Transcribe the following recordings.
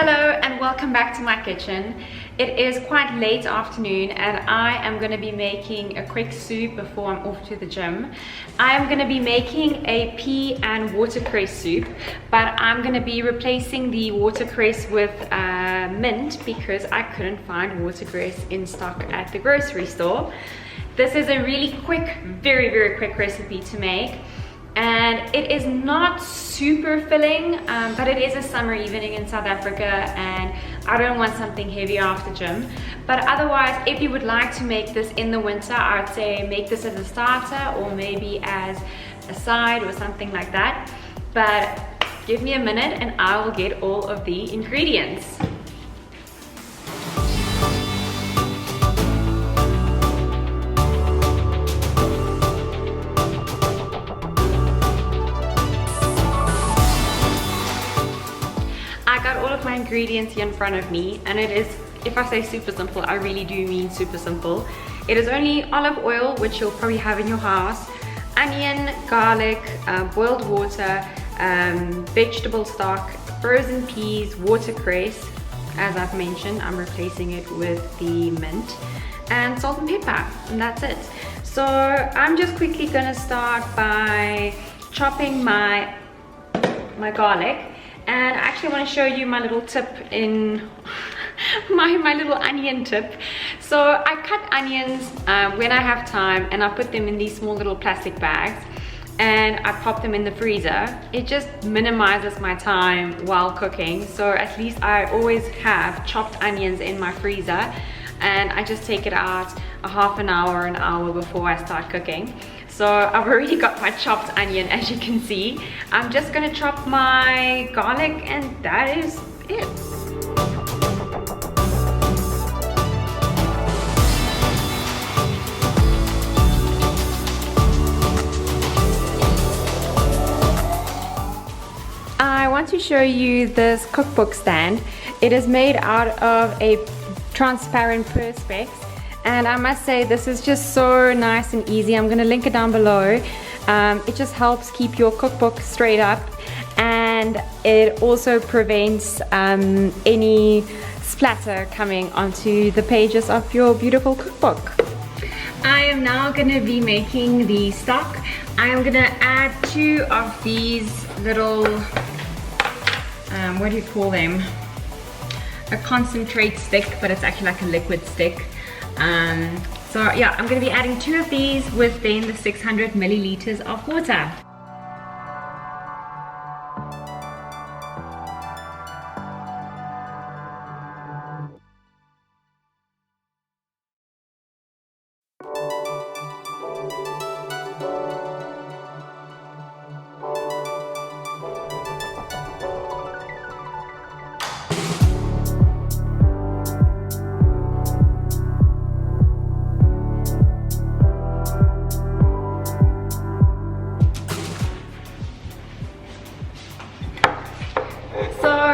Hello and welcome back to my kitchen. It is quite late afternoon and I am going to be making a quick soup before I'm off to the gym. I am going to be making a pea and watercress soup, but I'm going to be replacing the watercress with mint because I couldn't find watercress in stock at the grocery store. This is a really quick, very quick recipe to make. And it is not super filling, but it is a summer evening in South Africa and I don't want something heavy after gym. But otherwise, if you would like to make this in the winter, I'd say make this as a starter or maybe as a side or something like that. But give me a minute and I will get all of the ingredients. My ingredients here in front of me, and it is, if I say super simple, I really do mean super simple. It is only olive oil, which you'll probably have in your house, onion, garlic, boiled water, vegetable stock, frozen peas, watercress. As I've mentioned, I'm replacing it with the mint, and salt and pepper, and that's it. So I'm just quickly gonna start by chopping my garlic. And I actually want to show you my little tip in my little onion tip. So I cut onions when I have time and I put them in these small little plastic bags and I pop them in the freezer. It just minimizes my time while cooking. So at least I always have chopped onions in my freezer and I just take it out a half an hour before I start cooking. So I've already got my chopped onion, as you can see. I'm just gonna chop my garlic and that is it. I want to show you this cookbook stand. It is made out of a transparent perspex. And I must say, this is just so nice and easy. I'm going to link it down below. It just helps keep your cookbook straight up, and it also prevents any splatter coming onto the pages of your beautiful cookbook. I am now going to be making the stock. I am going to add 2 of these little, what do you call them? A concentrate stick, but it's actually like a liquid stick. So yeah, I'm going to be adding 2 of these with then the 600 milliliters of water.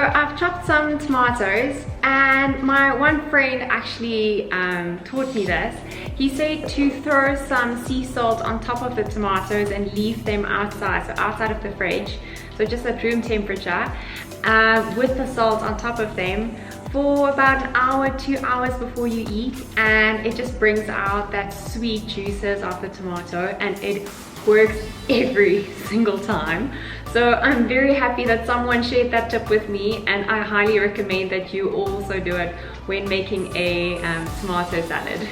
I've chopped some tomatoes, and my one friend actually taught me this. He said to throw some sea salt on top of the tomatoes and leave them outside, so outside of the fridge, so just at room temperature, with the salt on top of them for about an hour, 2 hours before you eat, and it just brings out that sweet juices of the tomato, and it works every single time. So I'm very happy that someone shared that tip with me, and I highly recommend that you also do it when making a tomato salad.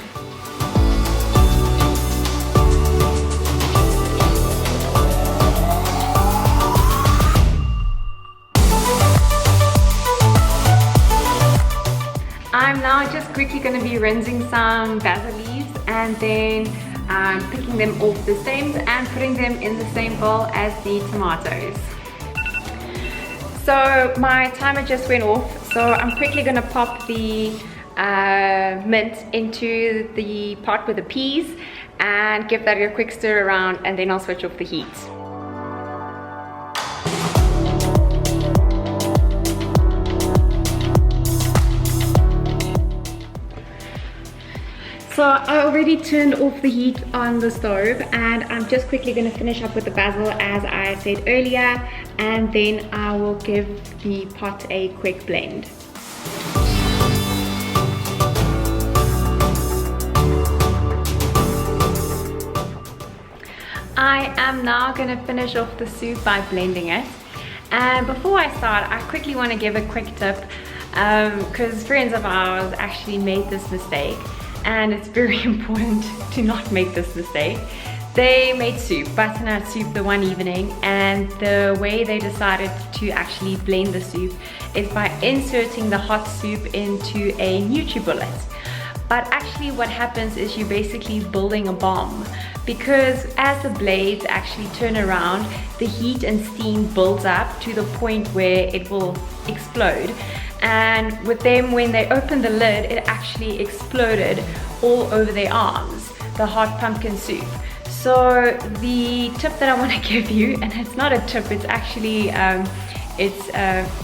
I'm now just quickly going to be rinsing some basil leaves and then picking them off the stems and putting them in the same bowl as the tomatoes. So my timer just went off, so I'm quickly going to pop the mint into the pot with the peas and give that a quick stir around, and then I'll switch off the heat. So I already turned off the heat on the stove, and I'm just quickly going to finish up with the basil as I said earlier, and then I will give the pot a quick blend. I am now going to finish off the soup by blending it. And before I start, I quickly want to give a quick tip, because friends of ours actually made this mistake, and it's very important to not make this mistake. They made soup, butternut soup, the one evening, and the way they decided to actually blend the soup is by inserting the hot soup into a NutriBullet. But actually what happens is you're basically building a bomb, because as the blades actually turn around, the heat and steam builds up to the point where it will explode. And with them, when they opened the lid, it actually exploded all over their arms, the hot pumpkin soup. So the tip that I want to give you, and it's not a tip, it's actually it's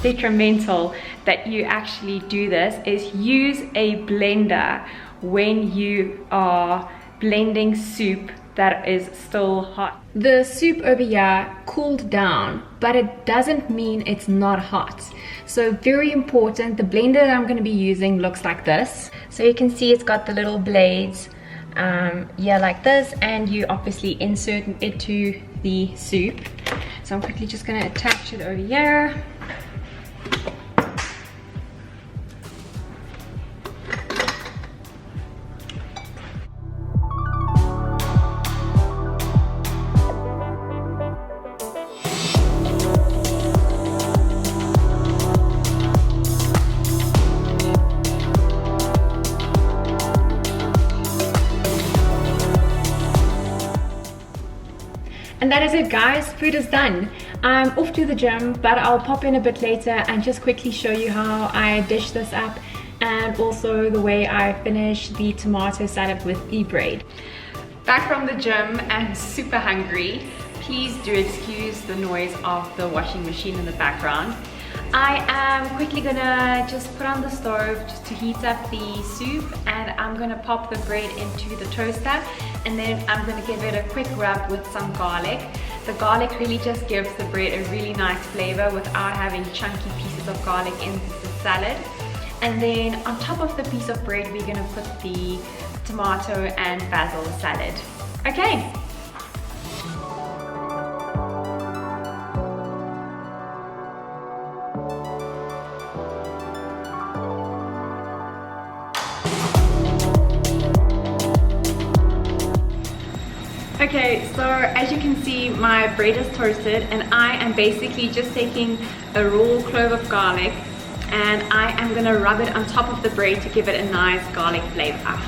detrimental that you actually do this, is use a blender when you are blending soup that is still hot. The soup over here cooled down, but it doesn't mean it's not hot. So very important, the blender that I'm going to be using looks like this. So you can see it's got the little blades here like this, and you obviously insert it to the soup. So I'm quickly just going to attach it over here. And that is it, guys, food is done. I'm off to the gym, but I'll pop in a bit later and just quickly show you how I dish this up, and also the way I finish the tomato salad with the bread. Back from the gym and super hungry. Please do excuse the noise of the washing machine in the background. I am quickly gonna just put on the stove just to heat up the soup, and I'm gonna pop the bread into the toaster, and then I'm gonna give it a quick rub with some garlic. The garlic really just gives the bread a really nice flavor without having chunky pieces of garlic in the salad. And then on top of the piece of bread, we're gonna put the tomato and basil salad. Okay. Okay, so as you can see, my bread is toasted, and I am basically just taking a raw clove of garlic, and I am gonna rub it on top of the bread to give it a nice garlic flavor.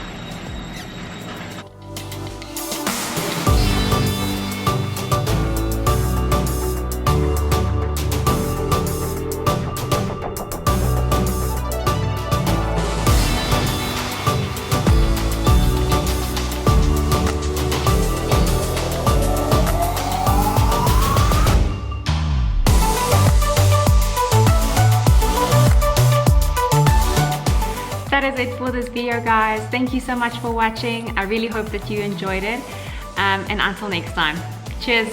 That is it for this video, guys. Thank you so much for watching. I really hope that you enjoyed it, and until next time, cheers.